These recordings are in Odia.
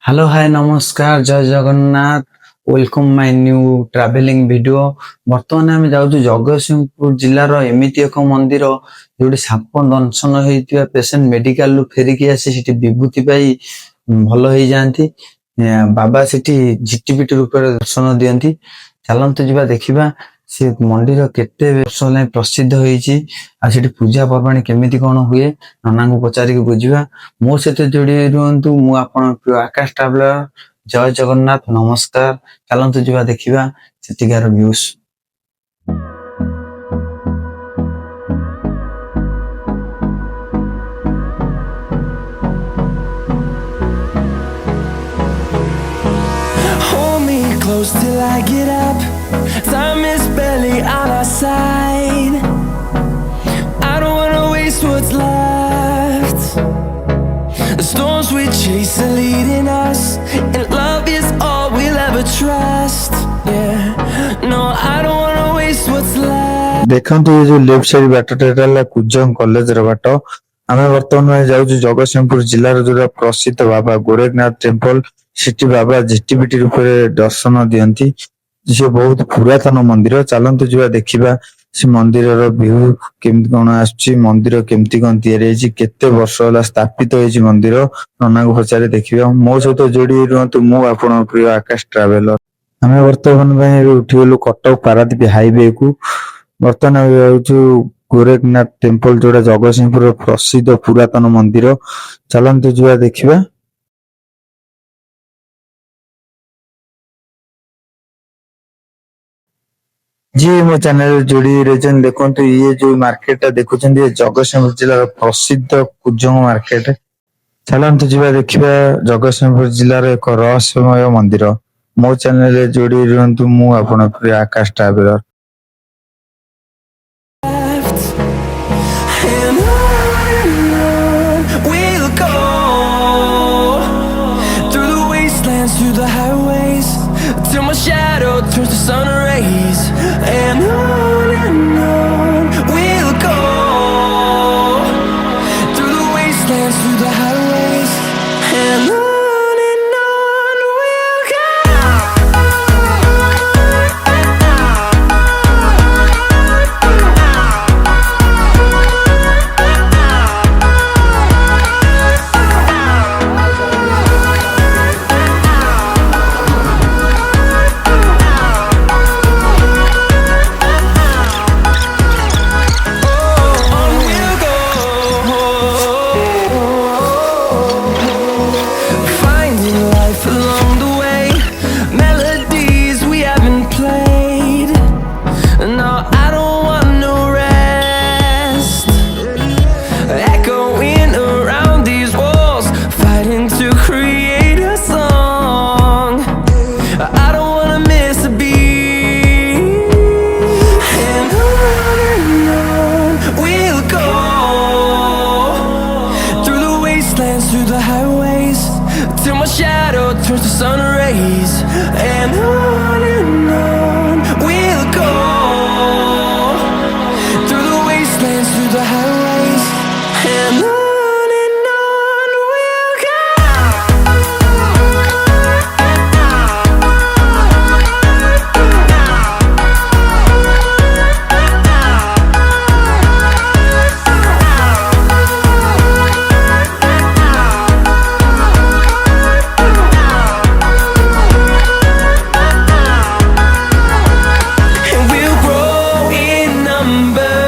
हेलो हाय नमस्कार जय Jagannath. Welcome my new travelling video. बर्तमान आम जाऊँ जगतसिंहपुर जिलार एमती एक मंदिर जो साप दंशन होता पेसेंट मेडिकल फेरिकी आसी विभूति पाई भल हो जाती। बाबा सेठी झिटिपिटी रूप दर्शन दियंती। चलतु जा देखा से मंदिर केते वर्ष है प्रसिद्ध होती पूजा पर्वाणी केमिति कौन हुए नाना को पचारिक बुझा। मो सहित जोड़ी रुहतु मु आपण प्रिय आकाश ट्रावेलर। जय जगन्नाथ नमस्कार। चलतु जा देखा सेठिकार views. Hold me close till I get up. Time is barely on our side. I don't wanna waste what's left. The storms we chase are leading us, and love is all we'll ever trust. Yeah, no, I don't wanna waste what's left. देखंतु ये जो लेफ्ट साइड बाटटा कुजंग कॉलेज र बाट आमे वर्तमान जाऊ जगतसिंहपुर जिलार जो प्रसिद्ध बाबा गोरखनाथ टेम्पल सिटी बाबा झिटिपिटी रूप दर्शन दियंती। से बहुत पुरातन मंदिर। चलतु जा देखा से मंदिर व्यू केमती कौन आसुची, मंदिर केमती कौन तैयारी केते वर्ष होला स्थापित होइछि मंदिर नना को पचारे देखिबा। मो सहित जोड़ी रुहतु मु आपण प्रिय आकाश ट्रावेलर। आमे वर्तमान उठी गलु कटक पारादीप हाईवे को। बर्तमान जाऊँ गोरखनाथ टेम्पल जोड़ा जगतसिंहपुर प्रसिद्ध पुरातन मंदिर। चलतु जा देखा। जी मो चैनल जोड़ी रही देखो ये जो मार्केट देखुं जगतसिंहपुर जिलार प्रसिद्ध कुजंग मार्केट। चलतु जा देखा जगतसिंहपुर जिलार एक रहस्यमय मंदिर। मो चैनल जोड़ी रुहतु मु आपण प्रिय आकाश traveller. And on we'll go, through the wastelands, through the highways, till my shadow turns to sun rays. And on we'll go, through the wastelands, through the highways. And on we'll go. Finding life along the way, melodies we haven't played. No, I don't want no rest. Echoing around these walls, fighting to create a song. I don't wanna miss a beat. And on we'll go, through the wastelands, through the highways, till my shadow turns to sun rays. And on we'll go, through the wastelands, through the highways. And on we'll go. And we'll grow in number,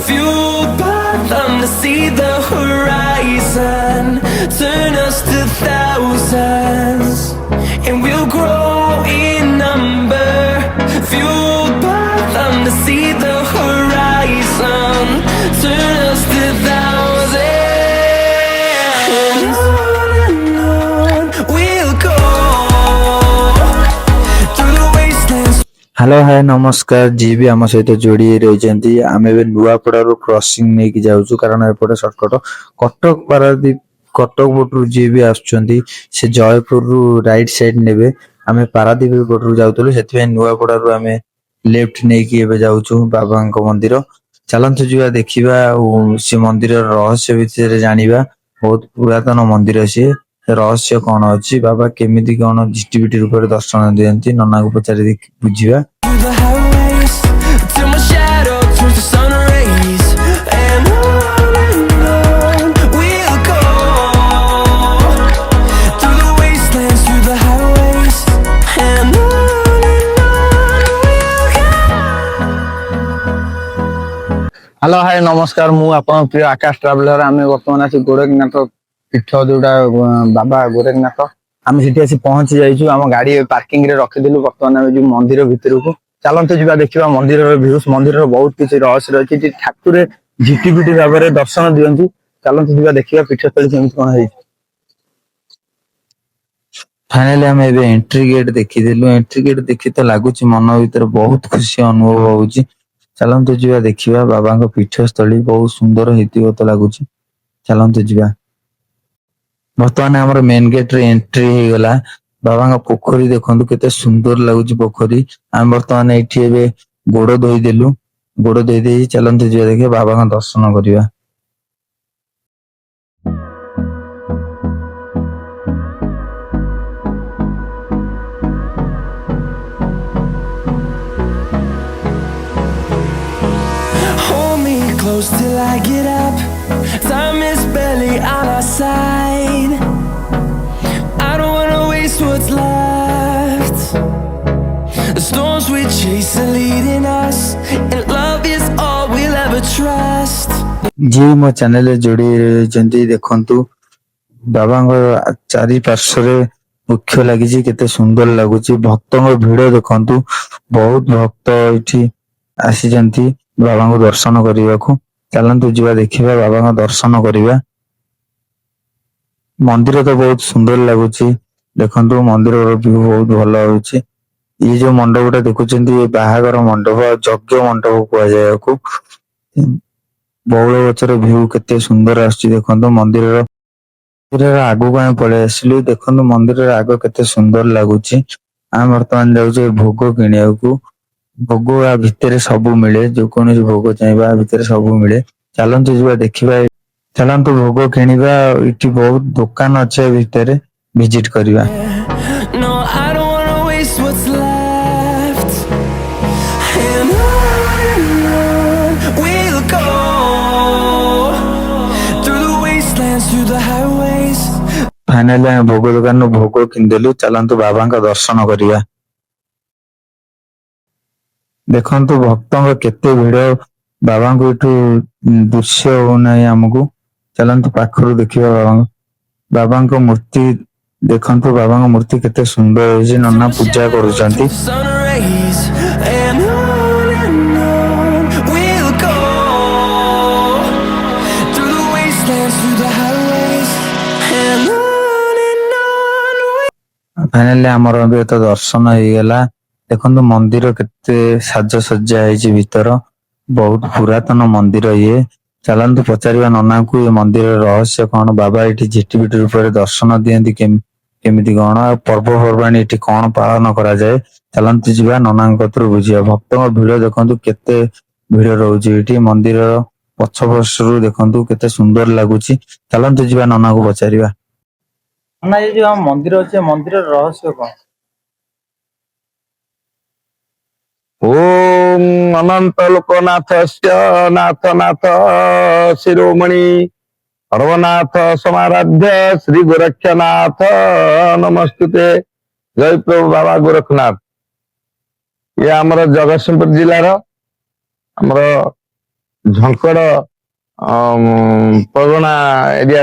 fueled by them to see the horizon, turn us to thousands. And we'll grow in number, fueled by them to see the horizon, turn us to thousands. And on we'll go, through the wastelands. Hello hi नमस्कार। जी भी आम सहित जोड़ी रही आम नुआपड़ारू क्रॉसिंग नहीं कि जाऊँ कारण एपटे सर्टकट कटक पारादीप कटक पटू जी भी आसुचंदी से जयपुर रु राइट साइड नेबे। आम पारादीप पटू जाऊँ से नुआपड़ारू आम लेफ्ट नहीं कि जाऊँ बाबा मंदिर। चलतु जा देखा से मंदिर रहस्य भितर जानिबा। बहुत पुरातन मंदिर सी ରହସ୍ୟ କଣ ଅଛି, ବାବା କେମିତି କଣ ଜିଟିଭିଟି ରୂପରେ ଦର୍ଶନ ଦିଅନ୍ତି, ନନାକୁ ପଚାରି ବୁଝିବା। through the highways till my shadow turns to sun rays, and on we'll go through the wastelands, through the highways, and on we'll go. Hello high ନମସ୍କାର, ମୁଁ ଆପଣଙ୍କ ପ୍ରିୟ ଆକାଶ ଟ୍ରାଭେଲର। ଆମେ ବର୍ତ୍ତମାନ ଆସି ଗୋରଖନାଥ ପୀଠ ଯୋଉଟା ବାବା ଗୋରଖନାଥ, ଆମେ ସେଠି ଆସି ପହଞ୍ଚି ଯାଇଛୁ। ଆମ ଗାଡି ପାର୍କିଂ ରେ ରଖିଥିଲୁ। ବର୍ତ୍ତମାନ ଆମେ ଯିବୁ ମନ୍ଦିର ଭିତରକୁ। ଚାଲନ୍ତୁ ଯିବା ଦେଖିବା ମନ୍ଦିରର ଭ୍ୟୁଜ। ମନ୍ଦିରର ବହୁତ କିଛି ରହସ୍ୟ ରହିଛି। ଏଠି ଠାକୁରେ ଝିଟିପିଟି ଭାବରେ ଦର୍ଶନ ଦିଅନ୍ତି। ଚାଲନ୍ତୁ ଯିବା ଦେଖିବା ପୀଠସ୍ଥଳୀ କେମିତି କଣ ହେଇଛି। ଫାଇନାଲି ଆମେ ଏବେ ଏଣ୍ଟ୍ରି ଗେଟ୍ ଦେଖିଥିଲୁ। ଏଣ୍ଟ୍ରି ଗେଟ୍ ଦେଖି ତ ଲାଗୁଛି ମନ ଭିତରେ ବହୁତ ଖୁସି ଅନୁଭବ ହଉଛି। ଚାଲନ୍ତୁ ଯିବା ଦେଖିବା। ବାବାଙ୍କ ପୀଠସ୍ଥଳୀ ବହୁତ ସୁନ୍ଦର ହେଇଥିବ ତ ଲାଗୁଛି। ଚାଲନ୍ତୁ ଯିବା। ବର୍ତ୍ତମାନ ଆମର ମେନ୍ ଗେଟ୍ ରେ ଏଣ୍ଟ୍ରି ହେଇଗଲା। ବାବାଙ୍କ ପୋଖରୀ ଦେଖନ୍ତୁ କେତେ ସୁନ୍ଦର ଲାଗୁଛି ପୋଖରୀ। ଆମେ ବର୍ତ୍ତମାନ ଏଇଠି ଏବେ ଗୋଡ ଧୋଇଦେଲୁ। ଗୋଡ ଧୋଇ ଦେଇ ଚାଲନ୍ତୁ ଯିବା ଦେଖିବା ବାବାଙ୍କ ଦର୍ଶନ କରିବା। Hold me close till I get up. Time is barely on our side. I don't wanna waste what's left. The storms we chase are leading us, and love is all we'll ever trust. ଯିଏ ମୋ ଚ୍ୟାନେଲରେ ଯୋଡି ରହିଛନ୍ତି ଦେଖନ୍ତୁ ବାବାଙ୍କ ଚାରିପାର୍ଶ୍ୱରେ ବୃକ୍ଷ ଲାଗିଛି, କେତେ ସୁନ୍ଦର ଲାଗୁଛି। ଭକ୍ତଙ୍କ ଭିଡ ଦେଖନ୍ତୁ, ବହୁତ ଭକ୍ତ ଏଠି ଆସିଛନ୍ତି ବାବାଙ୍କୁ ଦର୍ଶନ କରିବାକୁ। ଚାଲନ୍ତୁ ଯିବା ଦେଖିବା ବାବାଙ୍କ ଦର୍ଶନ କରିବା। ମନ୍ଦିର ତ ବହୁତ ସୁନ୍ଦର ଲାଗୁଛି। ଦେଖନ୍ତୁ ମନ୍ଦିରର ଭିଉ ବହୁତ ଭଲ ହଉଛି। ଇଏ ଯୋଉ ମଣ୍ଡପଟା ଦେଖୁଛନ୍ତି ଏ ବାହାଘର ମଣ୍ଡପ, ଯଜ୍ଞ ମଣ୍ଡପ କୁହାଯାଏ ୟାକୁ। ବଉଳ ଗଛର ଭିଉ କେତେ ସୁନ୍ଦର ଆସୁଛି ଦେଖନ୍ତୁ। ମନ୍ଦିରର ଆଗକୁ ଆମେ ପଳେଇ ଆସିଲୁ। ଦେଖନ୍ତୁ ମନ୍ଦିରର ଆଗ କେତେ ସୁନ୍ଦର ଲାଗୁଛି। ଆମେ ବର୍ତ୍ତମାନ ଯାଉଛୁ ଭୋଗ କିଣିବାକୁ। ଭୋଗ ଆ ଭିତରେ ସବୁ ମିଳେ, ଯୋଉ କୌଣସି ଭୋଗ ଚାହିଁବା ଆ ଭିତରେ ସବୁ ମିଳେ। ଚାଲନ୍ତୁ ଯିବା ଦେଖିବା। ଚାଲନ୍ତୁ ଭୋଗ କିଣିବା। ଏଠି ବହୁତ ଦୋକାନ ଅଛି ଏ ଭିତରେ, ଭିଜିଟ କରିବା। No, I don't wanna waste what's left. And on we'll go through the wastelands, through the highways. Finally ଆମେ ଭୋଗ ଦୋକାନରୁ ଭୋଗ କିଣିଦେଲୁ। ଚାଲନ୍ତୁ ବାବାଙ୍କ ଦର୍ଶନ କରିବା। ଦେଖନ୍ତୁ ଭକ୍ତଙ୍କ କେତେ ଭିଡ। ବାବାଙ୍କୁ ଏଠୁ ଦୃଶ୍ୟ ହଉନାହିଁ ଆମକୁ। ଚାଲନ୍ତୁ ପାଖରୁ ଦେଖିବା ବାବାଙ୍କ। ବାବାଙ୍କ ମୂର୍ତ୍ତି ଦେଖନ୍ତୁ, ବାବାଙ୍କ ମୂର୍ତ୍ତି କେତେ ସୁନ୍ଦର ହେଇଛି। ନନା ପୂଜା କରୁଛନ୍ତି। Through the sun rays, and on we'll go through the wastelands, through the highways, and on finally ଆମର ଏବେ ତ ଦର୍ଶନ ହେଇଗଲା। ଦେଖନ୍ତୁ ମନ୍ଦିର କେତେ ସାଜସଜ୍ଜା ହେଇଛି ଭିତର। ବହୁତ ପୁରାତନ ମନ୍ଦିର ଇଏ। ଚାଲନ୍ତୁ ପଚାରିବା ନନାଙ୍କୁ ଏ ମନ୍ଦିରର ରହସ୍ୟ କଣ। ବାବା ଏଠି ଝିଟିପିଟି ରୂପରେ ଦର୍ଶନ ଦିଅନ୍ତି କେମିତି କଣ, ଆଉ ପର୍ବପର୍ବାଣି ଏଠି କଣ ପାଳନ କରାଯାଏ। ଚାଲନ୍ତୁ ଯିବା ନନାଙ୍କ କତିରୁ ବୁଝିବା। ଭକ୍ତଙ୍କ ଭିଡ ଦେଖନ୍ତୁ କେତେ ଭିଡ ରହୁଛି ଏଠି। ମନ୍ଦିରର ପଛପଟରୁ ଦେଖନ୍ତୁ କେତେ ସୁନ୍ଦର ଲାଗୁଛି। ଚାଲନ୍ତୁ ଯିବା ନନାଙ୍କୁ ପଚାରିବା। ନନା ଏ ଯୋଉ ଆମ ମନ୍ଦିର ଅଛି, ମନ୍ଦିରର ରହସ୍ୟ କଣ? ଓಂ ଅନନ୍ତ ଲୋକନାଥସ୍ୟ ନାଥ ନାଥ ଶିରୋମଣି ସର୍ବନାଥ ସମାରାଧ୍ୟ ଶ୍ରୀ ଗୋରକ୍ଷନାଥ ନମସ୍ତୁତେ। ଜୟ ପ୍ରଭୁ ବାବା ଗୋରଖନାଥ। ଇଏ ଆମର ଜଗତସିଂହପୁର ଜିଲ୍ଲାର ଆମର ଝଙ୍କଡ ପ୍ରଗଣା ଏରିଆ,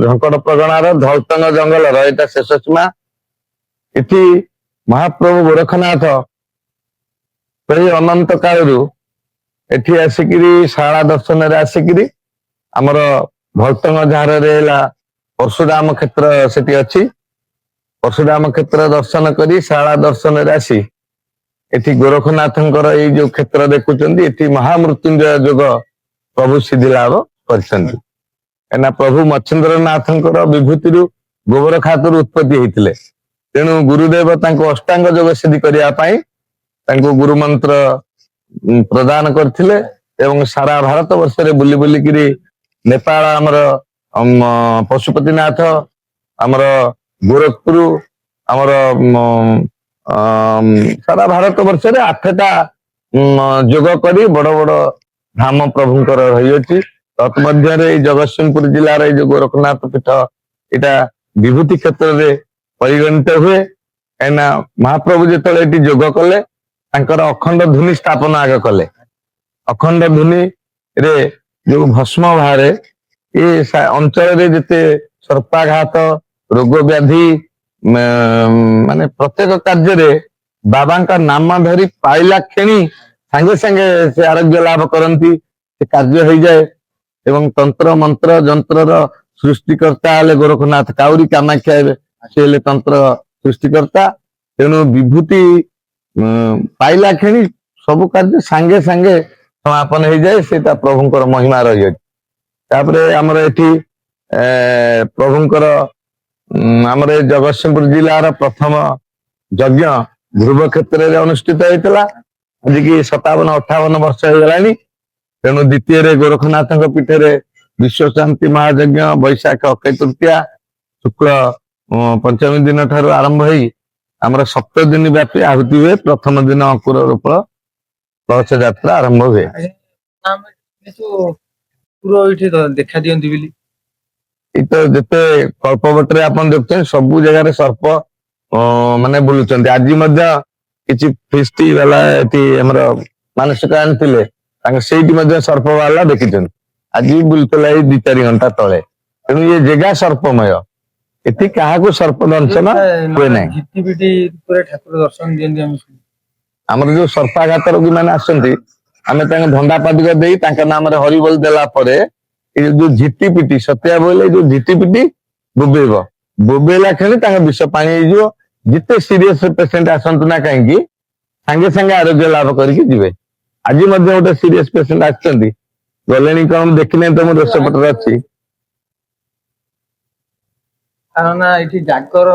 ଝଙ୍କଡ ପ୍ରଗଣାର ଧଳତଙ୍ଗ ଜଙ୍ଗଲର ଏଇଟା ଶେଷ ସୀମା। ଏଠି ମହାପ୍ରଭୁ ଗୋରଖନାଥ ସେଇ ଅନନ୍ତ କାଳରୁ ଏଠି ଆସିକିରି ଶାଳା ଦର୍ଶନରେ ଆସିକିରି ଆମର ଭକ୍ତଙ୍କ ଝାରରେ ହେଲା ପରଶୁରାମ କ୍ଷେତ୍ର ସେଠି ଅଛି। ପରଶୁରାମ କ୍ଷେତ୍ର ଦର୍ଶନ କରି ଶାଳା ଦର୍ଶନରେ ଆସି ଏଠି ଗୋରଖନାଥଙ୍କର ଏଇ ଯୋଉ କ୍ଷେତ୍ର ଦେଖୁଛନ୍ତି, ଏଠି ମହାମୃତ୍ୟୁଞ୍ଜୟ ଯୋଗ ପ୍ରଭୁ ସିଦ୍ଧି ଲାଭ କରିଛନ୍ତି। କାହିଁକିନା ପ୍ରଭୁ ମଚ୍ଛିନ୍ଦ୍ରନାଥଙ୍କର ବିଭୂତିରୁ ଗୋବରଖାତରୁ ଉତ୍ପତ୍ତି ହେଇଥିଲେ। ତେଣୁ ଗୁରୁଦେବ ତାଙ୍କୁ ଅଷ୍ଟାଙ୍ଗ ଯୋଗ ସିଦ୍ଧି କରିବା ପାଇଁ ତାଙ୍କୁ ଗୁରୁ ମନ୍ତ୍ର ପ୍ରଦାନ କରିଥିଲେ। ଏବଂ ସାରା ଭାରତ ବର୍ଷରେ ବୁଲି ବୁଲିକିରି ନେପାଳ ଆମର ପଶୁପତିନାଥ, ଆମର ଗୋରଖପୁର ଆମର ସାରା ଭାରତ ବର୍ଷରେ 8ଟା ଯୋଗ କରି ବଡ ବଡ ଧାମ ପ୍ରଭୁଙ୍କର ରହିଅଛି। ତତ୍ମଧ୍ୟରେ ଏଇ ଜଗତସିଂହପୁର ଜିଲ୍ଲାର ଏଇ ଯୋଉ ଗୋରଖନାଥ ପୀଠ ଏଇଟା ବିଭୂତି କ୍ଷେତ୍ରରେ ପରିଗଣିତ ହୁଏ। କାହିଁକିନା ମହାପ୍ରଭୁ ଯେତେବେଳେ ଏଠି ଯୋଗ କଲେ ତାଙ୍କର ଅଖଣ୍ଡ ଧୂନି ସ୍ଥାପନ ଆଗ କଲେ। ଅଖଣ୍ଡ ଧୂନିରେ ଯୋଉ ଭସ୍ମ ବାହାରେ ଏ ଅଞ୍ଚଳରେ ଯେତେ ସର୍ପାଘାତ ରୋଗ ବ୍ୟାଧି ମାନେ ପ୍ରତ୍ୟେକ କାର୍ଯ୍ୟରେ ବାବାଙ୍କ ନାମ ଧରି ପାଇଲା କ୍ଷଣି ସାଙ୍ଗେ ସାଙ୍ଗେ ସେ ଆରୋଗ୍ୟ ଲାଭ କରନ୍ତି, ସେ କାର୍ଯ୍ୟ ହେଇଯାଏ। ଏବଂ ତନ୍ତ୍ର ମନ୍ତ୍ର ଯନ୍ତ୍ରର ସୃଷ୍ଟିକର୍ତ୍ତା ହେଲେ ଗୋରଖନାଥ, କାଉରୀ କାମାକ୍ଷା ହେବେ ସେ ହେଲେ ତନ୍ତ୍ର ସୃଷ୍ଟିକର୍ତ୍ତା। ତେଣୁ ବିଭୂତି ପାଇଲା କ୍ଷଣି ସବୁ କାର୍ଯ୍ୟ ସାଙ୍ଗେ ସାଙ୍ଗେ ସମାପନ ହେଇଯାଏ, ସେଇଟା ପ୍ରଭୁଙ୍କର ମହିମା ରହିଅଛି। ତାପରେ ଆମର ଏଠି ପ୍ରଭୁଙ୍କର ଆମର ଏ ଜଗତସିଂହପୁର ଜିଲ୍ଲାର ପ୍ରଥମ ଯଜ୍ଞ ଧ୍ରୁବ କ୍ଷେତ୍ରରେ ଅନୁଷ୍ଠିତ ହେଇଥିଲା। ଆଜିକି 57-58 ବର୍ଷ ହେଇଗଲାଣି। ତେଣୁ ଦ୍ୱିତୀୟରେ ଗୋରଖନାଥଙ୍କ ପୀଠରେ ବିଶ୍ୱ ଶାନ୍ତି ମହାଯଜ୍ଞ ବୈଶାଖ ଅକ୍ଷୟ ତୃତୀୟା ଶୁକ୍ଳ ପଞ୍ଚମୀ ଦିନ ଠାରୁ ଆରମ୍ଭ ହେଇ ଆମର 7 ଦିନ ବ୍ୟାପୀ ଆହୁତି ହୁଏ। ପ୍ରଥମ ଦିନ ଅଙ୍କୁର ରୋପଣ କଳସ ଯାତ୍ରା ଆରମ୍ଭ ହୁଏ। ଏଇଠି ଦେଖା ଦିଅନ୍ତି ବୋଲି ଏଇ ତ ଯେତେ କଳ୍ପବଟରେ ଆପଣ ଦେଖୁଛନ୍ତି ସବୁ ଜାଗାରେ ସର୍ପ ମାନେ ବୁଲୁଛନ୍ତି। ଆଜି ମଧ୍ୟ କିଛି ଫିଷ୍ଟି ବାଲା ଏଠି ଆମର ମାନସିକ ଆଣିଥିଲେ, ତାଙ୍କ ସେଇଠି ମଧ୍ୟ ସର୍ପ ବାଲା ଦେଖିଛନ୍ତି। ଆଜି ବି ବୁଲୁଥିଲା ଏଇ 2-4 ଘଣ୍ଟା ତଳେ। ତେଣୁ ଏ ଜାଗା ସର୍ପମୟ, ଏଠି କାହାକୁ ସର୍ପ ଦଂଶନ ହୁଏ ନାହିଁ। ଠାକୁର ଦର୍ଶନ ଦିଅନ୍ତି ଆମେ। ଆମର ଯୋଉ ସର୍ପାଘାତ ରୋଗୀ ମାନେ ଆସନ୍ତି, ଆମେ ତାଙ୍କୁ ଭଣ୍ଡା ପାଦୁକ ଦେଇ ତାଙ୍କ ନାମରେ ହରିବୋଲ ଦେଲା ପରେ ଏଇ ଯୋଉ ଝିଟିପିଟି ସତ୍ୟା ବୋଇଲେ ଯୋଉ ଝିଟିପିଟି ବୋବେଇଲା କ୍ଷଣି ତାଙ୍କ ବିଷ ପାଣି ହେଇଯିବ। ଯେତେ ସିରିୟସ ପେସେଣ୍ଟ ଆସନ୍ତୁ ନା କାହିଁକି ସାଙ୍ଗେ ସାଙ୍ଗେ ଆରୋଗ୍ୟ ଲାଭ କରିକି ଯିବେ। ଆଜି ମଧ୍ୟ ଗୋଟେ ସିରିୟସ ପେସେଣ୍ଟ ଆସିଛନ୍ତି, ଗଲେଣି କଣ ମୁଁ ଦେଖିନାହିଁ, ତ ମୁଁ ଦୋଷପଟରେ ଅଛି। କାରଣ ଏଠି ଜାଗର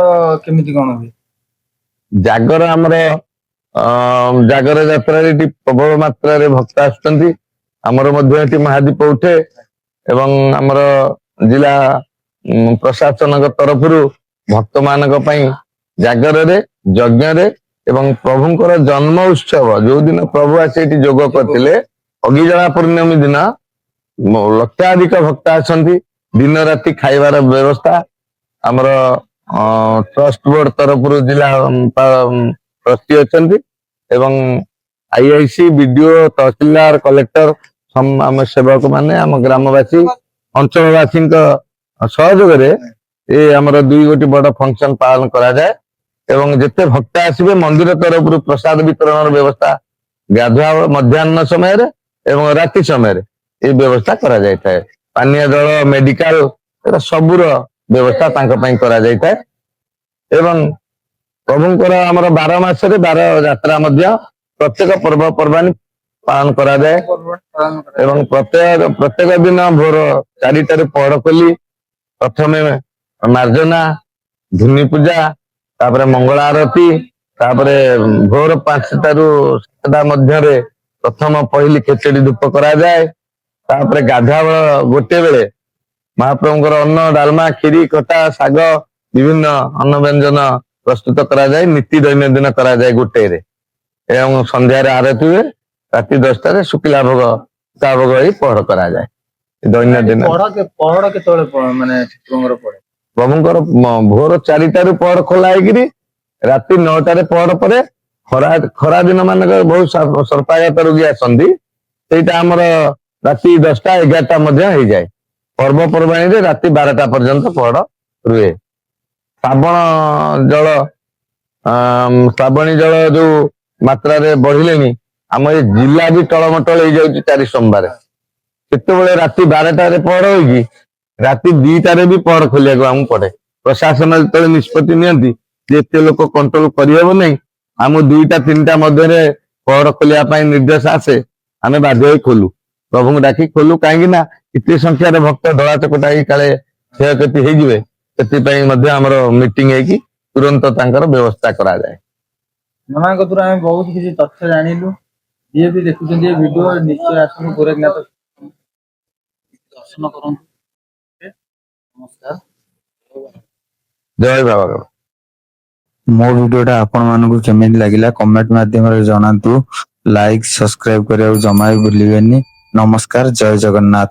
କେମିତି କଣ ହୁଏ? ଜାଗର ଆମର ଜାଗର ଯାତ୍ରାରେ ଏଠି ପ୍ରବଳ ମାତ୍ରାରେ ଭକ୍ତ ଆସୁଛନ୍ତି। ଆମର ମଧ୍ୟ ଏଠି ମହାଦୀପ ଉଠେ ଏବଂ ଆମର ଜିଲ୍ଲା ପ୍ରଶାସନଙ୍କ ତରଫରୁ ଭକ୍ତ ମାନଙ୍କ ପାଇଁ ଜାଗରରେ ଯଜ୍ଞରେ ଏବଂ ପ୍ରଭୁଙ୍କର ଜନ୍ମ ଉତ୍ସବ ଯୋଉଦିନ ପ୍ରଭୁ ଆସି ଏଠି ଯୋଗ କରିଥିଲେ ଅଗିଜଳା ପୂର୍ଣ୍ଣମୀ ଦିନ ଲକ୍ଷାଧିକ ଭକ୍ତ ଆସନ୍ତି। ଦିନ ରାତି ଖାଇବାର ବ୍ୟବସ୍ଥା ଆମର ଟ୍ରଷ୍ଟ ବୋର୍ଡ ତରଫରୁ ଜିଲ୍ଲା ଟ୍ରଷ୍ଟି ଅଛନ୍ତି ଏବଂ IIC ବିଡିଓ ତହସିଲଦାର କଲେକ୍ଟର ଆମ ସେବକ ମାନେ ଆମ ଗ୍ରାମବାସୀ ଅଞ୍ଚଳବାସୀଙ୍କ ସହଯୋଗରେ ଏ ଆମର 2 ଗୋଟି ବଡ ଫଙ୍କସନ ପାଳନ କରାଯାଏ ଏବଂ ଯେତେ ଭକ୍ତ ଆସିବେ ମନ୍ଦିର ତରଫରୁ ପ୍ରସାଦ ବିତରଣର ବ୍ୟବସ୍ଥା ଗାଧୁଆ ମଧ୍ୟାହ୍ନ ସମୟରେ ଏବଂ ରାତି ସମୟରେ এই ବ୍ୟବସ୍ଥା କରାଯାଇଥାଏ। ପାନୀୟ ଜଳ ମେଡିକାଲ ଏଟା ସବୁର ବ୍ୟବସ୍ଥା ତାଙ୍କ ପାଇଁ କରାଯାଇଥାଏ ଏବଂ ପ୍ରଭୁଙ୍କର ଆମର 12 ମାସରେ 12 ଯାତ୍ରା ମଧ୍ୟ ପ୍ରତ୍ୟେକ ପର୍ବପର୍ବାଣି ପାଳନ କରାଯାଏ ଏବଂ ପ୍ରତ୍ୟେକ ଦିନ ଭୋର 4ଟାରେ ପହଡ ଖୋଲି ପ୍ରଥମେ ମାର୍ଜନା ଧୂନି ପୂଜା ତାପରେ ମଙ୍ଗଳ ଆରତୀ ତାପରେ ଭୋର 5ଟାରୁ 7ଟା ମଧ୍ୟରେ ପ୍ରଥମ ପହିଲି ଖେଚେଡି ଧୂପ କରାଯାଏ। ତାପରେ ଗାଧୁଆ ଗୋଟେ ବେଳେ ମହାପ୍ରଭୁଙ୍କର ଅନ୍ନ ଡାଲମା କ୍ଷୀରି ଖଟା ଶାଗ ବିଭିନ୍ନ ଅନ୍ନ ବ୍ୟଞ୍ଜନ ପ୍ରସ୍ତୁତ କରାଯାଏ। ନୀତି ଦୈନନ୍ଦିନ କରାଯାଏ ଗୋଟେରେ ଏବଂ ସନ୍ଧ୍ୟାରେ ଆରତୀ ହୁଏ। ରାତି 10ଟାରେ ଶୁଖିଲା ଭୋଗ ତା ଭୋଗ ହେଇ ପହଡ କରାଯାଏ। ଦୈନନ୍ଦିନ ପହଡ କେତେବେଳେ ମାନେ ଠାକୁରଙ୍କର ପଡେ? ପ୍ରଭୁଙ୍କର ଭୋର 4ଟାରୁ ପହଡ ଖୋଲା ହେଇକିରି ରାତି 9ଟାରେ ପହଡ ପରେ ଖରା ଦିନ ମାନଙ୍କରେ ବହୁତ ସର୍ପାଘାତ ରୋଗୀ ଆସନ୍ତି, ସେଇଟା ଆମର ରାତି 10ଟା 11ଟା ମଧ୍ୟ ହେଇଯାଏ। ପର୍ବପର୍ବାଣୀରେ ରାତି 12ଟା ପର୍ଯ୍ୟନ୍ତ ପହଡ ରୁହେ। ଶ୍ରାବଣୀ ଜଳ ଯୋଉ ମାତ୍ରାରେ ବଢିଲେଣି ଆମ ଏ ଜିଲ୍ଲା ବି ଟଳମଟଳ ହେଇଯାଉଛି 4 ସୋମବାର। କେତେବେଳେ ରାତି 12ଟାରେ ପହଡ ହୋଇକି ରାତି 2ଟାରେ ବି ପହଡ ଖୋଲିବାକୁ ଆମକୁ ପଡେ। ପ୍ରଶାସନ ଯେତେବେଳେ ନିଷ୍ପତ୍ତି ନିଅନ୍ତି ଯେ ଏତେ ଲୋକ କଣ୍ଟ୍ରୋଲ କରିହେବ ନାହିଁ, ଆମକୁ 2ଟା 3ଟା ମଧ୍ୟରେ ପହଡ ଖୋଲିବା ପାଇଁ ନିର୍ଦ୍ଦେଶ ଆସେ, ଆମେ ବାଧ୍ୟ ହୋଇ ଖୋଲୁ। ପ୍ରଭୁଙ୍କୁ ଡାକି ଖୋଲୁ, କାହିଁକି ନା ଏତେ ସଂଖ୍ୟାରେ ଭକ୍ତ ଦଳା ଚକଟା ହେଇକି କାଳେ କ୍ଷୟକ୍ଷତି ହେଇଯିବେ, ସେଥିପାଇଁ ମଧ୍ୟ ଆମର ମିଟିଂ ହେଇକି ତୁରନ୍ତ ତାଙ୍କର ବ୍ୟବସ୍ଥା କରାଯାଏ। ନନାଙ୍କ ଦ୍ୱାରା ଆମେ ବହୁତ କିଛି ତଥ୍ୟ ଜାଣିଲୁ। ଯିଏ ବି ଦେଖୁଛନ୍ତି ଏ ଭିଡିଓ ନିଶ୍ଚୟ ଆସନ୍ତୁ ଗୋରଖନାଥ ଦର୍ଶନ କରନ୍ତୁ। ନମସ୍କାର। ଜୟ ବାବା। ମୋ ଭିଡିଓଟା ଆପଣ ମାନଙ୍କୁ କେମିତି ଲାଗିଲା କମେଣ୍ଟ ମାଧ୍ୟମରେ ଜଣାନ୍ତୁ। ଲାଇକ୍ ସବସ୍କ୍ରାଇବ କରିବାକୁ ଜମା ବି ଭୁଲିବେନି। ନମସ୍କାର, ଜୟ ଜଗନ୍ନାଥ।